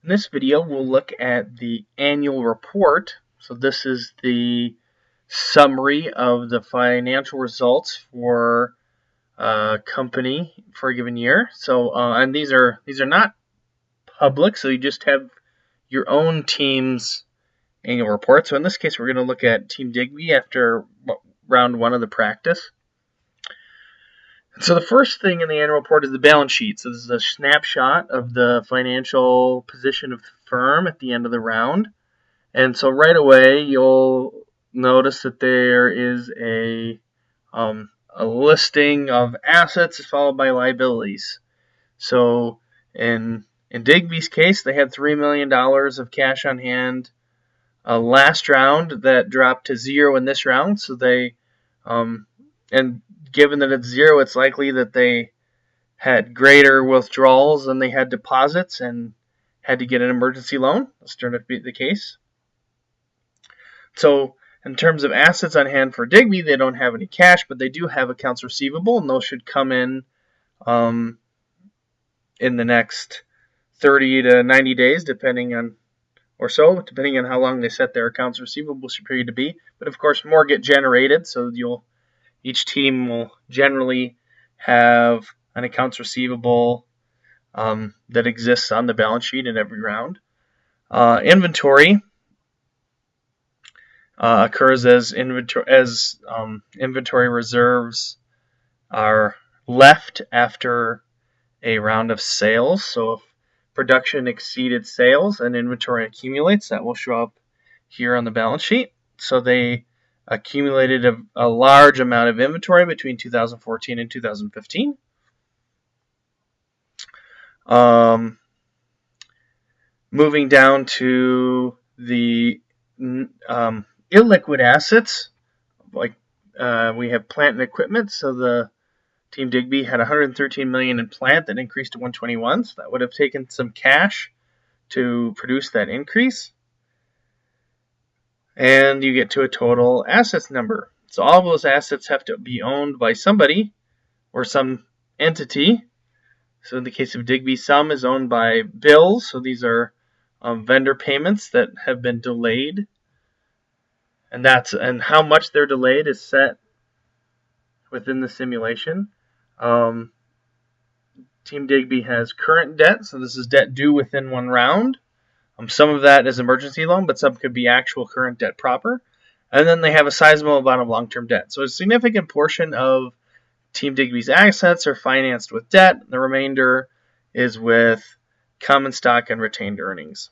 In this video, we'll look at the annual report. So this is the summary of the financial results for a company for a given year. So, and these are not public, so you just have your own team's annual report. So in this case, we're going to look at Team Digby after round one of the practice. So the first thing in the annual report is the balance sheet. So this is a snapshot of the financial position of the firm at the end of the round. And so right away, you'll notice that there is a listing of assets followed by liabilities. So in Digby's case, they had $3 million of cash on hand last round. That dropped to zero in this round. So they and given that it's zero, it's likely that they had greater withdrawals than they had deposits and had to get an emergency loan. That's turned out to be the case. So in terms of assets on hand for Digby, they don't have any cash, but they do have accounts receivable, and those should come in the next 30 to 90 days, depending on how long they set their accounts receivable period to be. But of course, more get generated, so each team will generally have an accounts receivable that exists on the balance sheet in every round. Inventory occurs as inventory reserves are left after a round of sales. So if production exceeded sales and inventory accumulates, that will show up here on the balance sheet. So they accumulated a large amount of inventory between 2014 and 2015. Moving down to the illiquid assets, like we have plant and equipment. So the Team Digby had $113 million in plant that increased to $121 million. So that would have taken some cash to produce that increase. And you get to a total assets number. So all of those assets have to be owned by somebody or some entity. So in the case of Digby, some is owned by bills. So these are vendor payments that have been delayed. And how much they're delayed is set within the simulation. Team Digby has current debt. So this is debt due within one round. Some of that is emergency loan, but some could be actual current debt proper. And then they have a sizable amount of long-term debt. So a significant portion of Team Digby's assets are financed with debt. The remainder is with common stock and retained earnings.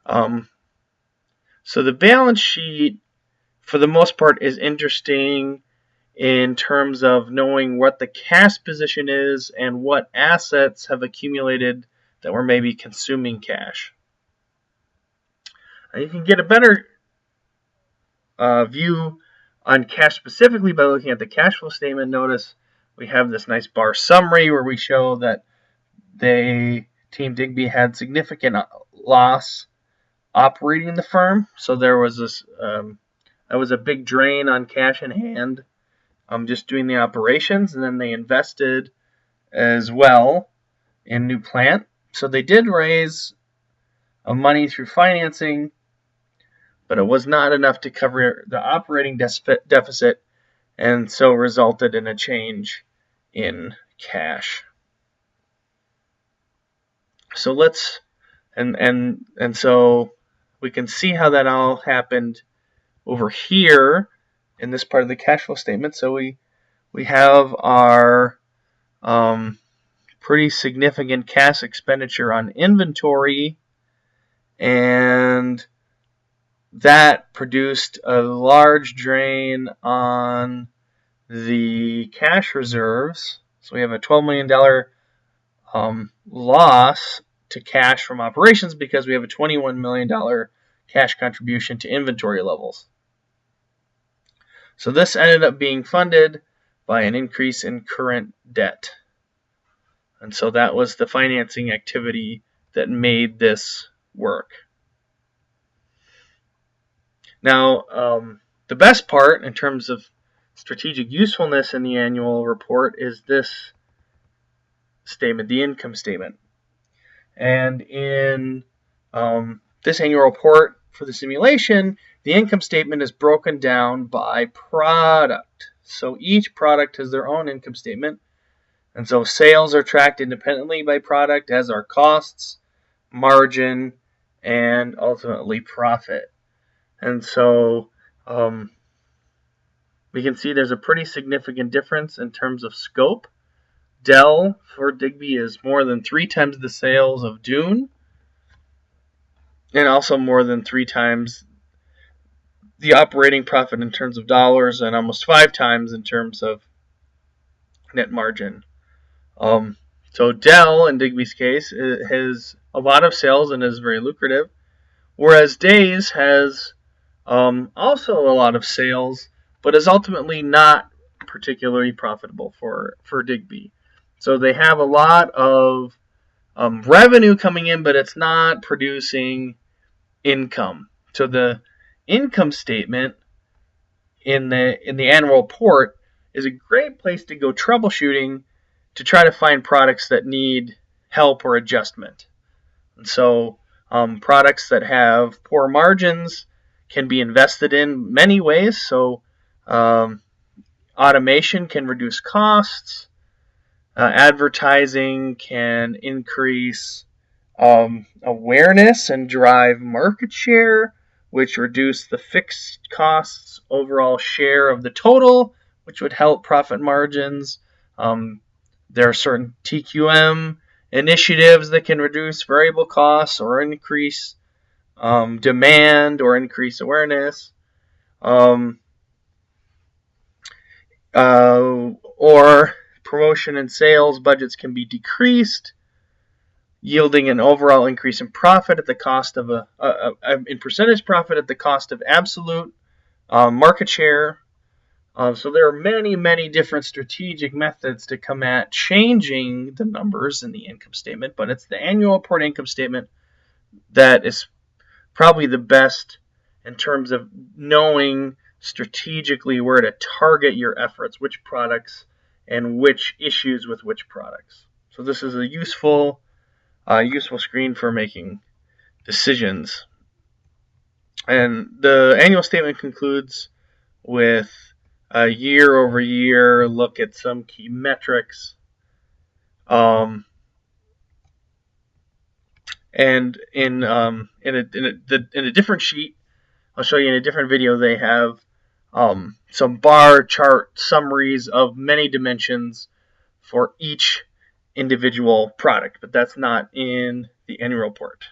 So the balance sheet, for the most part, is interesting in terms of knowing what the cash position is and what assets have accumulated that were maybe consuming cash. And you can get a better view on cash specifically by looking at the cash flow statement. Notice we have this nice bar summary where we show that Team Digby had significant loss operating the firm. So there was that was a big drain on cash in hand, just doing the operations, and then they invested as well in new plant. So they did raise money through financing, but it was not enough to cover the operating deficit, and so resulted in a change in cash. So so we can see how that all happened over here in this part of the cash flow statement. So we have our pretty significant cash expenditure on inventory, and that produced a large drain on the cash reserves. So we have a $12 million loss to cash from operations because we have a $21 million cash contribution to inventory levels. So this ended up being funded by an increase in current debt. And so that was the financing activity that made this work. Now, the best part in terms of strategic usefulness in the annual report is this statement, the income statement. And in this annual report for the simulation, the income statement is broken down by product. So each product has their own income statement. And so sales are tracked independently by product, as are costs, margin, and ultimately profit. And so we can see there's a pretty significant difference in terms of scope. Dell for Digby is more than 3 times the sales of Dune, and also more than 3 times the operating profit in terms of dollars, and almost 5 times in terms of net margin. So Dell, in Digby's case, has a lot of sales and is very lucrative, whereas Days has also a lot of sales, but is ultimately not particularly profitable for Digby. So they have a lot of revenue coming in, but it's not producing income. So the income statement in the annual report is a great place to go troubleshooting to try to find products that need help or adjustment. And so products that have poor margins can be invested in many ways. So automation can reduce costs. Advertising can increase awareness and drive market share, which reduce the fixed costs overall share of the total, which would help profit margins. There are certain TQM initiatives that can reduce variable costs or increase demand or increase awareness. Or promotion and sales budgets can be decreased, yielding an overall increase in profit at the cost of in percentage profit at the cost of absolute market share. So there are many, many different strategic methods to come at changing the numbers in the income statement, but it's the annual report income statement that is probably the best in terms of knowing strategically where to target your efforts, which products and which issues with which products. So this is a useful screen for making decisions. And the annual statement concludes with a year-over-year look at some key metrics. And in a different sheet, I'll show you in a different video, they have some bar chart summaries of many dimensions for each individual product, but that's not in the annual report.